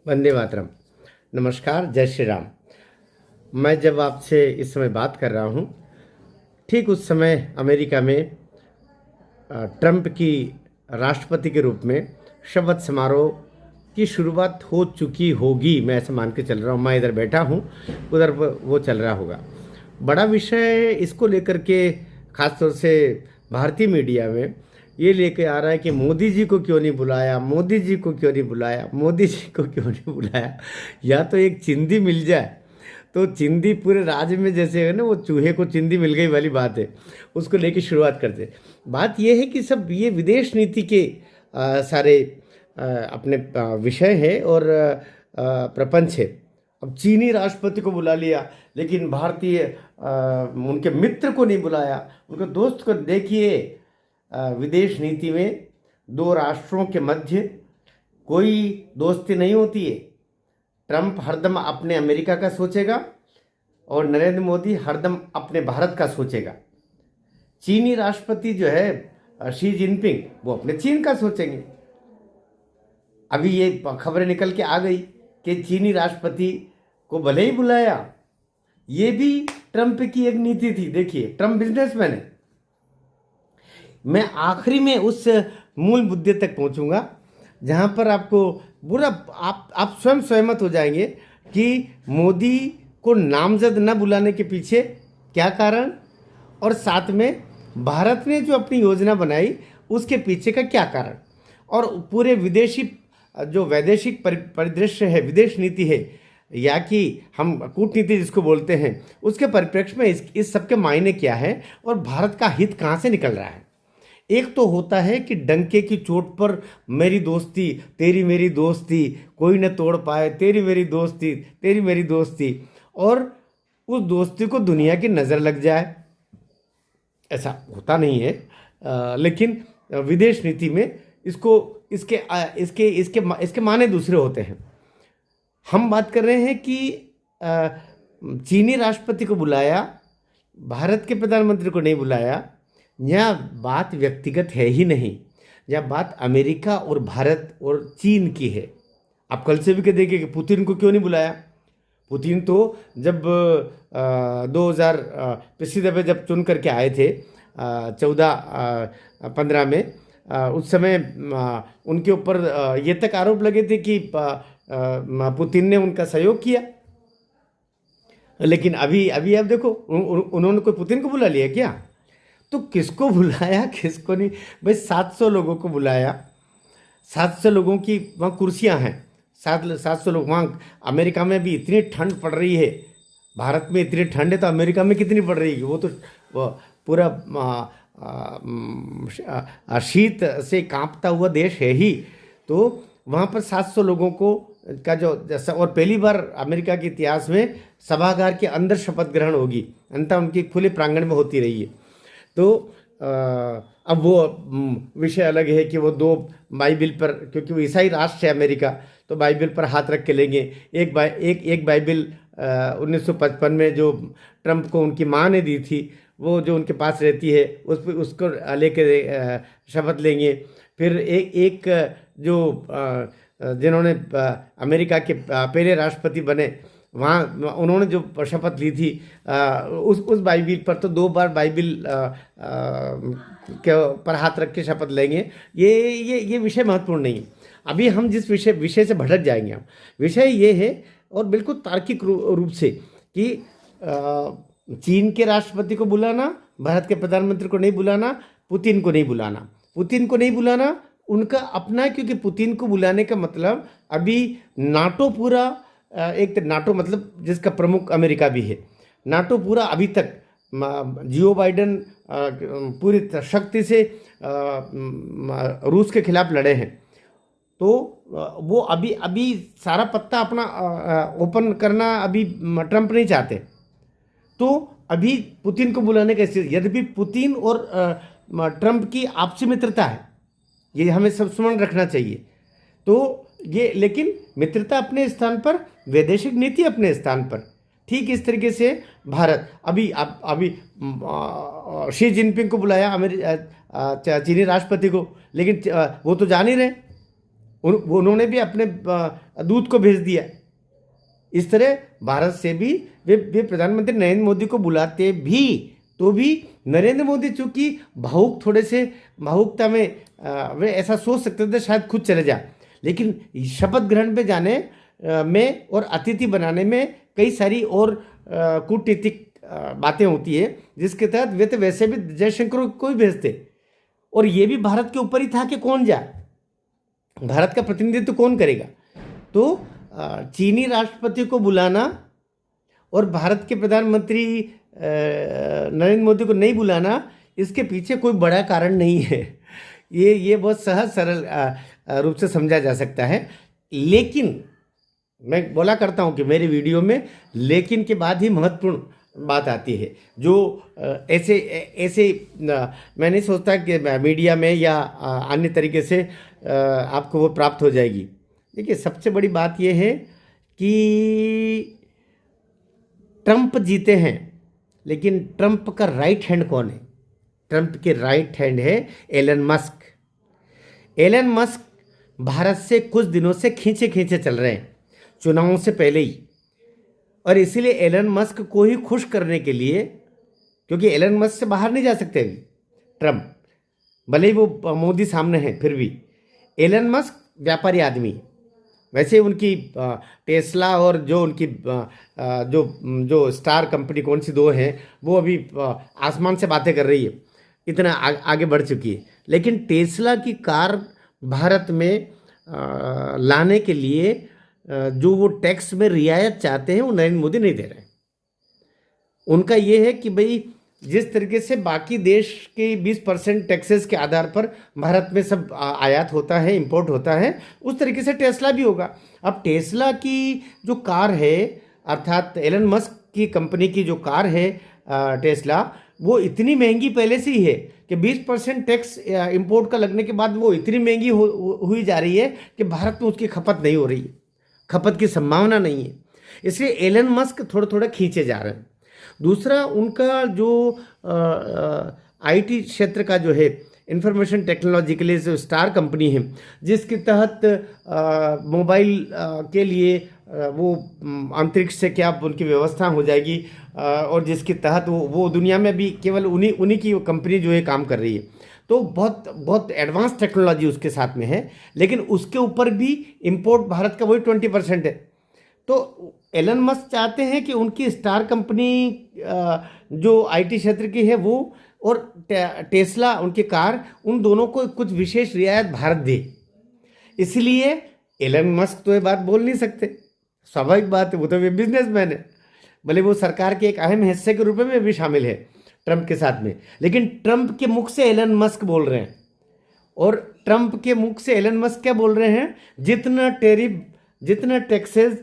वंदे मातरम। नमस्कार, जय श्री राम। मैं जब आपसे इस समय बात कर रहा हूँ, ठीक उस समय अमेरिका में ट्रंप की राष्ट्रपति के रूप में शपथ समारोह की शुरुआत हो चुकी होगी। मैं ऐसा मान के चल रहा हूँ। मैं इधर बैठा हूँ, उधर वो चल रहा होगा। बड़ा विषय इसको लेकर के खासतौर से भारतीय मीडिया में ये लेके आ रहा है कि मोदी जी को क्यों नहीं बुलाया, मोदी जी को क्यों नहीं बुलाया, मोदी जी को क्यों नहीं बुलाया। या तो एक चिंदी मिल जाए तो चिंदी पूरे राज्य में, जैसे है ना वो चूहे को चिंदी मिल गई वाली बात है, उसको लेके शुरुआत करते। बात ये है कि सब ये विदेश नीति के सारे अपने विषय है और प्रपंच है। अब चीनी राष्ट्रपति को बुला लिया, लेकिन भारतीय उनके मित्र को नहीं बुलाया, उनके दोस्त को। देखिए, विदेश नीति में दो राष्ट्रों के मध्य कोई दोस्ती नहीं होती है। ट्रंप हरदम अपने अमेरिका का सोचेगा और नरेंद्र मोदी हरदम अपने भारत का सोचेगा। चीनी राष्ट्रपति जो है शी जिनपिंग, वो अपने चीन का सोचेंगे। अभी ये खबरें निकल के आ गई कि चीनी राष्ट्रपति को भले ही बुलाया, ये भी ट्रंप की एक नीति थी। देखिए, ट्रंप बिजनेसमैन है। मैं आखिरी में उस मूल मुद्दे तक पहुंचूंगा जहां पर आपको बुरा आप स्वयं सहमत हो जाएंगे कि मोदी को नामजद न बुलाने के पीछे क्या कारण, और साथ में भारत ने जो अपनी योजना बनाई उसके पीछे का क्या कारण, और पूरे विदेशी जो वैदेशिक परिदृश्य है, विदेश नीति है, या कि हम कूटनीति जिसको बोलते हैं, उसके परिप्रेक्ष्य में इस सब के मायने क्या है और भारत का हित कहाँ से निकल रहा है। एक तो होता है कि डंके की चोट पर मेरी दोस्ती तेरी मेरी दोस्ती कोई न तोड़ पाए, तेरी मेरी दोस्ती तेरी मेरी दोस्ती, और उस दोस्ती को दुनिया की नज़र लग जाए। ऐसा होता नहीं है, लेकिन विदेश नीति में इसको इसके इसके इसके इसके माने दूसरे होते हैं। हम बात कर रहे हैं कि चीनी राष्ट्रपति को बुलाया, भारत के प्रधानमंत्री को नहीं बुलाया। यह बात व्यक्तिगत है ही नहीं, यह बात अमेरिका और भारत और चीन की है। आप कल से भी कह देखिए कि पुतिन को क्यों नहीं बुलाया। पुतिन तो जब 2000 पिछली दफे जब चुन करके आए थे 14-15 में, उस समय उनके ऊपर ये तक आरोप लगे थे कि पुतिन ने उनका सहयोग किया। लेकिन अभी अभी आप देखो, उन्होंने कोई पुतिन को बुला लिया क्या? तो किसको बुलाया, किसको नहीं? भाई 700 लोगों को बुलाया, 700 लोगों की वहाँ कुर्सियाँ हैं, 700 लोग। वहाँ अमेरिका में भी इतनी ठंड पड़ रही है, भारत में इतनी ठंड है तो अमेरिका में कितनी पड़ रही है? वो तो पूरा शीत से कांपता हुआ देश है ही। तो वहाँ पर 700 लोगों को का जो जैसा, और पहली बार अमेरिका के इतिहास में सभागार के अंदर शपथ ग्रहण होगी, अंततः उनकी खुले प्रांगण में होती रही है। तो अब वो विषय अलग है कि वो दो बाइबिल पर, क्योंकि वो ईसाई राष्ट्र है अमेरिका, तो बाइबिल पर हाथ रख के लेंगे। एक बाइबिल 1955 में जो ट्रंप को उनकी माँ ने दी थी, वो जो उनके पास रहती है, उसको लेकर शपथ लेंगे। फिर एक जो जिन्होंने अमेरिका के पहले राष्ट्रपति बने, वहाँ उन्होंने जो शपथ ली थी उस बाइबिल पर, तो 2 बार बाइबिल के पर हाथ रख के शपथ लेंगे। ये विषय महत्वपूर्ण नहीं है। अभी हम जिस विषय से भटक जाएंगे, हम विषय ये है, और बिल्कुल तार्किक रूप से, कि चीन के राष्ट्रपति को बुलाना, भारत के प्रधानमंत्री को नहीं बुलाना, पुतिन को नहीं बुलाना। पुतिन को नहीं बुलाना उनका अपना है, क्योंकि पुतिन को बुलाने का मतलब अभी नाटो पूरा, एक तो नाटो मतलब जिसका प्रमुख अमेरिका भी है, नाटो पूरा अभी तक जियो बाइडेन पूरी शक्ति से रूस के खिलाफ लड़े हैं। तो वो अभी सारा पत्ता अपना ओपन करना अभी ट्रंप नहीं चाहते। तो अभी पुतिन को बुलाने का स्थिति, यद्यपि पुतिन और ट्रंप की आपसी मित्रता है, ये हमें सब स्मरण रखना चाहिए। तो ये, लेकिन मित्रता अपने स्थान पर, वैदेशिक नीति अपने स्थान पर। ठीक इस तरीके से भारत अभी शी जिनपिंग को बुलाया चीनी राष्ट्रपति को, लेकिन वो तो जान ही रहे उन्होंने भी अपने दूत को भेज दिया। इस तरह भारत से भी वे प्रधानमंत्री नरेंद्र मोदी को बुलाते भी, तो भी नरेंद्र मोदी चूंकि थोड़े से भावुकता में वे ऐसा सोच सकते थे शायद खुद चले जा, लेकिन शपथ ग्रहण पे जाने में और अतिथि बनाने में कई सारी और कूटनीतिक बातें होती है, जिसके तहत वे तो वैसे भी जयशंकर को ही भेजते, और ये भी भारत के ऊपर ही था कि कौन जाए, भारत का प्रतिनिधित्व कौन करेगा। तो चीनी राष्ट्रपति को बुलाना और भारत के प्रधानमंत्री नरेंद्र मोदी को नहीं बुलाना, इसके पीछे कोई बड़ा कारण नहीं है। ये बहुत सहज सरल रूप से समझा जा सकता है। लेकिन मैं बोला करता हूँ कि मेरी वीडियो में लेकिन के बाद ही महत्वपूर्ण बात आती है, जो ऐसे मैं नहीं सोचता कि मीडिया में या अन्य तरीके से आपको वो प्राप्त हो जाएगी। देखिए, सबसे बड़ी बात यह है कि ट्रंप जीते हैं, लेकिन ट्रंप का राइट हैंड कौन है? ट्रंप के राइट हैंड है Elon Musk. Elon Musk Bharat से कुछ दिनों से खींचे चल रहे हैं, चुनावों से पहले ही, और इसीलिए एलन मस्क को ही खुश करने के लिए, क्योंकि एलन मस्क से बाहर नहीं जा सकते अभी ट्रंप, भले ही वो मोदी सामने हैं, फिर भी एलन मस्क व्यापारी आदमी है। वैसे उनकी टेस्ला और जो उनकी जो स्टार कंपनी कौन सी दो हैं, वो अभी आसमान से बातें कर रही है, इतना आगे बढ़ चुकी है। लेकिन टेस्ला की कार भारत में लाने के लिए जो वो टैक्स में रियायत चाहते हैं, वो नरेंद्र मोदी नहीं दे रहे हैं। उनका ये है कि भाई जिस तरीके से बाकी देश के 20% टैक्सेस के आधार पर भारत में सब आयात होता है, इंपोर्ट होता है, उस तरीके से टेस्ला भी होगा। अब टेस्ला की जो कार है, अर्थात एलन मस्क की कंपनी की जो कार है टेस्ला, वो इतनी महंगी पहले से ही है कि 20% टैक्स इंपोर्ट का लगने के बाद वो इतनी महंगी हुई जा रही है कि भारत में उसकी खपत नहीं हो रही है, खपत की संभावना नहीं है। इसलिए एलन मस्क थोड़ा खींचे जा रहे हैं। दूसरा, उनका जो आईटी क्षेत्र का जो है, इंफॉर्मेशन टेक्नोलॉजी के लिए जो स्टार कंपनी है, जिसके तहत मोबाइल के लिए वो अंतरिक्ष से क्या उनकी व्यवस्था हो जाएगी, और जिसके तहत वो दुनिया में भी केवल उन्हीं की कंपनी जो है काम कर रही है। तो बहुत एडवांस टेक्नोलॉजी उसके साथ में है, लेकिन उसके ऊपर भी इंपोर्ट भारत का वही 20% है। तो एलन मस्क चाहते हैं कि उनकी स्टार कंपनी जो आईटी क्षेत्र की है वो, और टेस्ला उनकी कार, उन दोनों को कुछ विशेष रियायत भारत दे। इसलिए एलन मस्क तो ये बात बोल नहीं सकते, स्वाभाविक बात है, वो तो वे बिजनेसमैन है, भले वो सरकार के एक अहम हिस्से के रूप में भी शामिल है ट्रंप के साथ में, लेकिन ट्रंप के मुख से एलन मस्क बोल रहे हैं। और ट्रंप के मुख से एलन मस्क क्या बोल रहे हैं? जितना टैक्सेस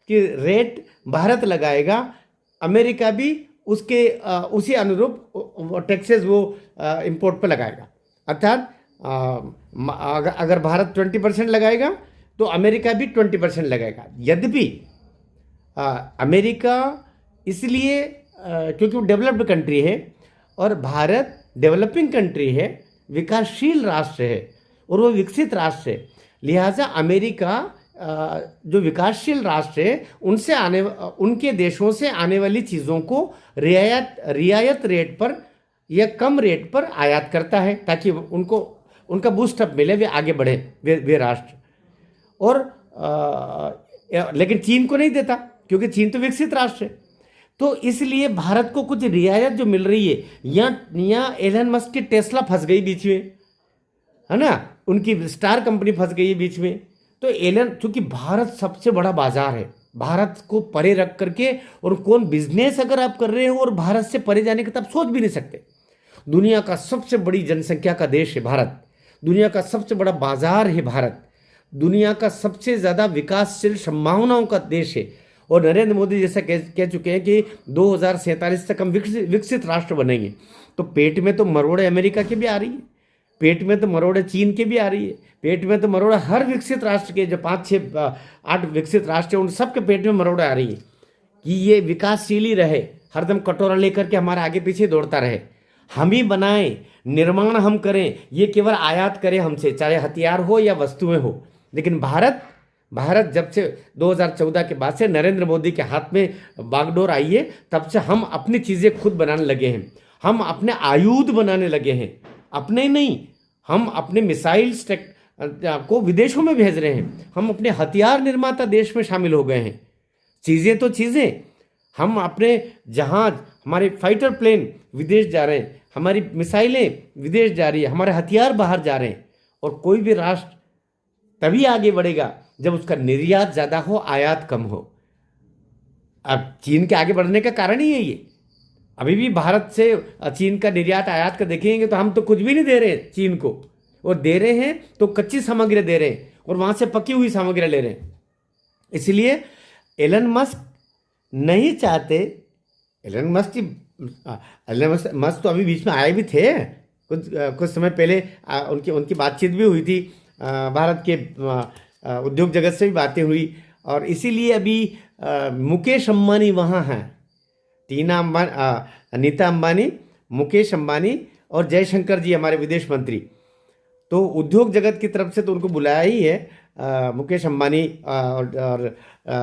की रेट भारत लगाएगा, अमेरिका भी उसी अनुरूप टैक्सेस वो इंपोर्ट पर लगाएगा। अर्थात अगर भारत 20% लगाएगा तो अमेरिका भी 20% लगाएगा। यद्यपि अमेरिका इसलिए क्योंकि वो डेवलप्ड कंट्री है और भारत डेवलपिंग कंट्री है, विकासशील राष्ट्र है और वो विकसित राष्ट्र है, लिहाजा अमेरिका जो विकासशील राष्ट्र है उनके देशों से आने वाली चीज़ों को रियायत रेट पर या कम रेट पर आयात करता है, ताकि उनका बूस्टअप मिले, वे आगे बढ़े वे राष्ट्र। और लेकिन चीन को नहीं देता, क्योंकि चीन तो विकसित राष्ट्र है। तो इसलिए भारत को कुछ रियायत जो मिल रही है, यहाँ एलन मस्क की टेस्ला फंस गई बीच में, है ना, उनकी स्टार कंपनी फंस गई है बीच में। तो चूंकि भारत सबसे बड़ा बाजार है, भारत को परे रख करके, और कौन बिजनेस अगर आप कर रहे हो और भारत से परे जाने का, तब सोच भी नहीं सकते। दुनिया का सबसे बड़ी जनसंख्या का देश है भारत, दुनिया का सबसे बड़ा बाजार है भारत, दुनिया का सबसे ज़्यादा विकासशील संभावनाओं का देश है। और नरेंद्र मोदी जैसा कह चुके हैं कि 2047 तक हम विकसित राष्ट्र बनेंगे। तो पेट में तो मरोड़े अमेरिका की भी आ रही है, पेट में तो मरोड़े चीन के भी आ रही है, पेट में तो मरोड़ा हर विकसित राष्ट्र के, जो 5, 6, 8 विकसित राष्ट्र हैं, उन सब के पेट में मरोड़ा आ रही है कि ये विकासशील ही रहे, हरदम कटोरा लेकर के हमारे आगे पीछे दौड़ता रहे। हम ही बनाएं, निर्माण हम करें, ये केवल आयात करें हमसे, चाहे हथियार हो या वस्तुएं हो, लेकिन भारत भारत जब से 2014 के बाद से नरेंद्र मोदी के हाथ में बागडोर आई है, तब से हम अपनी चीज़ें खुद बनाने लगे हैं। हम अपने आयुध बनाने लगे हैं, अपने नहीं, हम अपने मिसाइल्स को विदेशों में भेज रहे हैं। हम अपने हथियार निर्माता देश में शामिल हो गए हैं। चीज़ें तो चीज़ें, हम अपने जहाज, हमारे फाइटर प्लेन विदेश जा रहे हैं, हमारी मिसाइलें विदेश जा रही है, हमारे हथियार बाहर जा रहे हैं। और कोई भी राष्ट्र तभी आगे बढ़ेगा जब उसका निर्यात ज़्यादा हो, आयात कम हो। अब चीन के आगे बढ़ने का कारण ही है ये। अभी भी भारत से चीन का निर्यात आयात का देखेंगे तो हम तो कुछ भी नहीं दे रहे चीन को, और दे रहे हैं तो कच्ची सामग्री दे रहे हैं और वहाँ से पकी हुई सामग्री ले रहे हैं। इसलिए एलन मस्क नहीं चाहते, एलन मस्क तो अभी बीच में आए भी थे, कुछ समय पहले उनकी बातचीत भी हुई थी, भारत के उद्योग जगत से भी बातें हुई। और इसीलिए अभी मुकेश अंबानी वहाँ हैं, नीता अंबानी, मुकेश अंबानी और जयशंकर जी हमारे विदेश मंत्री। तो उद्योग जगत की तरफ से तो उनको बुलाया ही है मुकेश अंबानी और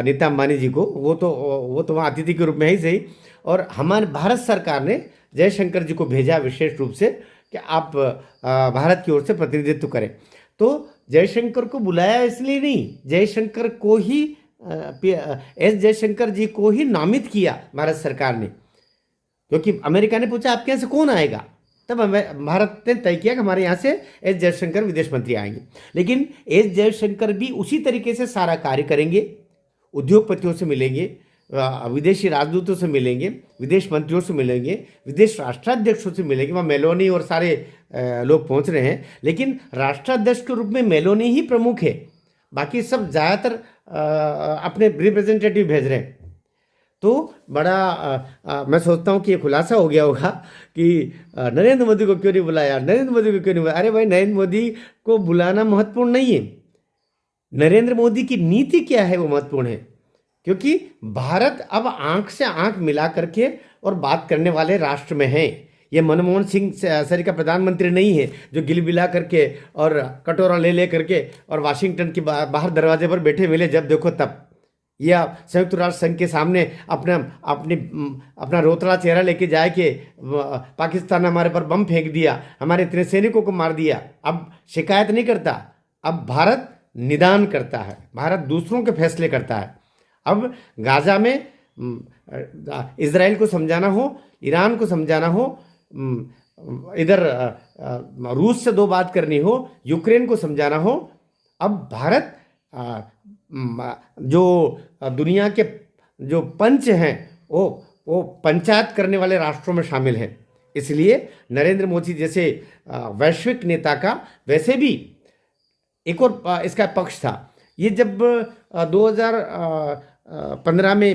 नीता अंबानी जी को। वो तो वहाँ अतिथि के रूप में ही सही। और हमारे भारत सरकार ने जयशंकर जी को भेजा विशेष रूप से कि आप भारत की ओर से प्रतिनिधित्व करें। तो जयशंकर को बुलाया इसलिए नहीं, जयशंकर को ही एस जयशंकर जी को ही नामित किया भारत सरकार ने, क्योंकि अमेरिका ने पूछा आपके यहाँ से कौन आएगा, तब भारत ने तय किया कि हमारे यहाँ से एस जयशंकर विदेश मंत्री आएंगे। लेकिन एस जयशंकर भी उसी तरीके से सारा कार्य करेंगे, उद्योगपतियों से मिलेंगे, विदेशी राजदूतों से मिलेंगे, विदेश मंत्रियों से मिलेंगे, विदेश राष्ट्राध्यक्षों से मिलेंगे। वहाँ मेलोनी और सारे लोग पहुँच रहे हैं, लेकिन राष्ट्राध्यक्ष के रूप में मेलोनी ही प्रमुख है, बाकी सब ज़्यादातर अपने रिप्रेजेंटेटिव भेज रहे हैं। तो बड़ा मैं सोचता हूँ कि ये खुलासा हो गया होगा कि नरेंद्र मोदी को क्यों नहीं बुलाया, नरेंद्र मोदी को क्यों नहीं बुलाया। अरे भाई, नरेंद्र मोदी को बुलाना महत्वपूर्ण नहीं है, नरेंद्र मोदी की नीति क्या है वो महत्वपूर्ण है। क्योंकि भारत अब आंख से आंख मिला करके और बात करने वाले राष्ट्र में है। ये मनमोहन सिंह सर का प्रधानमंत्री नहीं है जो गिलबिला करके और कटोरा ले करके और वाशिंगटन के बाहर दरवाजे पर बैठे मिले जब देखो तब, या संयुक्त राष्ट्र संघ के सामने अपना रोतड़ा चेहरा लेके जाए कि पाकिस्तान ने हमारे पर बम फेंक दिया, हमारे इतने सैनिकों को मार दिया। अब शिकायत नहीं करता, अब भारत निदान करता है, भारत दूसरों के फैसले करता है। अब गाजा में इजराइल को समझाना हो, ईरान को समझाना हो, इधर रूस से दो बात करनी हो, यूक्रेन को समझाना हो, अब भारत जो दुनिया के जो पंच हैं वो पंचायत करने वाले राष्ट्रों में शामिल हैं। इसलिए नरेंद्र मोदी जैसे वैश्विक नेता का वैसे भी एक और इसका पक्ष था। ये जब 2015 में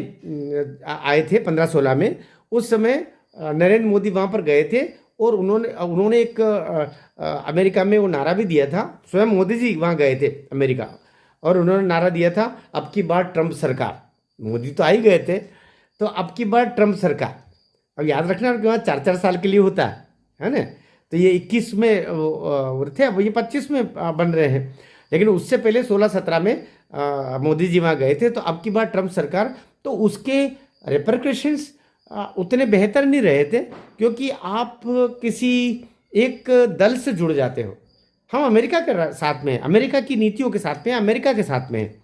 आए थे, 15-16 में, उस समय नरेंद्र मोदी वहाँ पर गए थे और उन्होंने एक अमेरिका में वो नारा भी दिया था। स्वयं मोदी जी वहाँ गए थे अमेरिका और उन्होंने नारा दिया था, अब की बार ट्रंप सरकार। मोदी तो आ ही गए थे, तो अब की बार ट्रंप सरकार। अब याद रखना कि वहाँ 4-4 साल के लिए होता है ना। तो ये 21 में थे, अब ये 25 में बन रहे हैं, लेकिन उससे पहले 16-17 में मोदी जी वहाँ गए थे। तो अब की बार ट्रंप सरकार, तो उसके रिपरकशंस उतने बेहतर नहीं रहे थे, क्योंकि आप किसी एक दल से जुड़ जाते हो। हम अमेरिका के साथ में हैं, अमेरिका की नीतियों के साथ में, अमेरिका के साथ में हैं।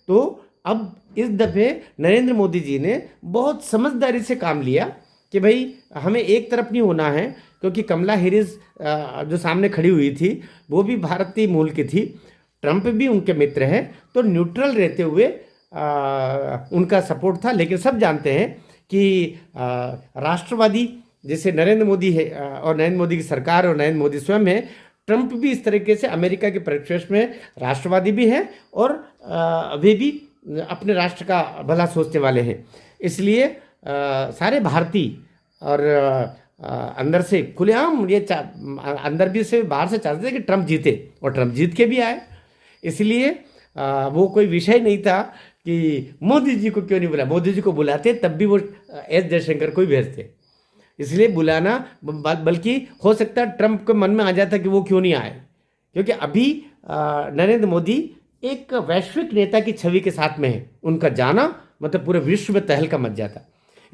तो अब इस दफ़े नरेंद्र मोदी जी ने बहुत समझदारी से काम लिया कि भाई हमें एक तरफ नहीं होना है, क्योंकि कमला हैरिस जो सामने खड़ी हुई थी वो भी भारतीय मूल की थी, ट्रंप भी उनके मित्र हैं, तो न्यूट्रल रहते हुए उनका सपोर्ट था। लेकिन सब जानते हैं कि राष्ट्रवादी जैसे नरेंद्र मोदी है और नरेंद्र मोदी की सरकार और नरेंद्र मोदी स्वयं है, ट्रंप भी इस तरीके से अमेरिका के परिप्रेक्ष्य में राष्ट्रवादी भी हैं और वे भी अपने राष्ट्र का भला सोचने वाले हैं। इसलिए सारे भारतीय और अंदर से खुलेआम ये अंदर भी से बाहर से चाहते थे कि ट्रंप जीते, और ट्रंप जीत के भी आए। इसलिए वो कोई विषय नहीं था कि मोदी जी को क्यों नहीं बुलाया। मोदी जी को बुलाते तब भी वो एस जयशंकर को ही भेजते। इसलिए बुलाना, बल्कि हो सकता है ट्रंप के मन में आ जाता कि वो क्यों नहीं आए, क्योंकि अभी नरेंद्र मोदी एक वैश्विक नेता की छवि के साथ में है। उनका जाना मतलब पूरे विश्व में तहलका मच जाता।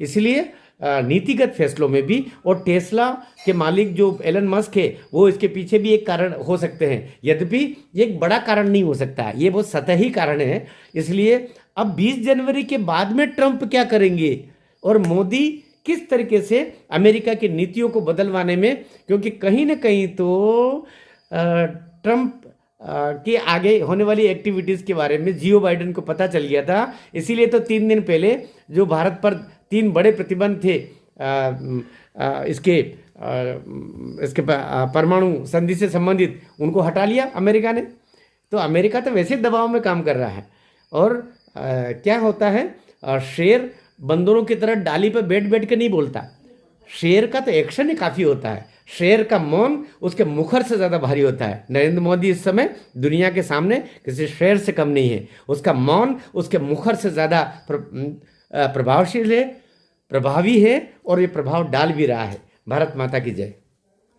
इसलिए नीतिगत फैसलों में भी, और टेस्ला के मालिक जो एलन मस्क है वो इसके पीछे भी एक कारण हो सकते हैं, यद्यपि ये एक बड़ा कारण नहीं हो सकता, ये बहुत सतही कारण है। इसलिए अब 20 जनवरी के बाद में ट्रंप क्या करेंगे और मोदी किस तरीके से अमेरिका की नीतियों को बदलवाने में, क्योंकि कहीं ना कहीं तो ट्रंप के आगे होने वाली एक्टिविटीज़ के बारे में जियो बाइडेन को पता चल गया था। इसीलिए तो 3 दिन पहले जो भारत पर 3 बड़े प्रतिबंध थे इसके परमाणु संधि से संबंधित, उनको हटा लिया अमेरिका ने। तो अमेरिका तो वैसे दबाव में काम कर रहा है। और क्या होता है, शेर बंदरों की तरह डाली पर बैठ बैठ के नहीं बोलता। शेर का तो एक्शन ही काफ़ी होता है। शेर का मौन उसके मुखर से ज़्यादा भारी होता है। नरेंद्र मोदी इस समय दुनिया के सामने किसी शेर से कम नहीं है। उसका मौन उसके मुखर से ज़्यादा प्रभावशील है, प्रभावी है, और ये प्रभाव डाल भी रहा है। भारत माता की जय।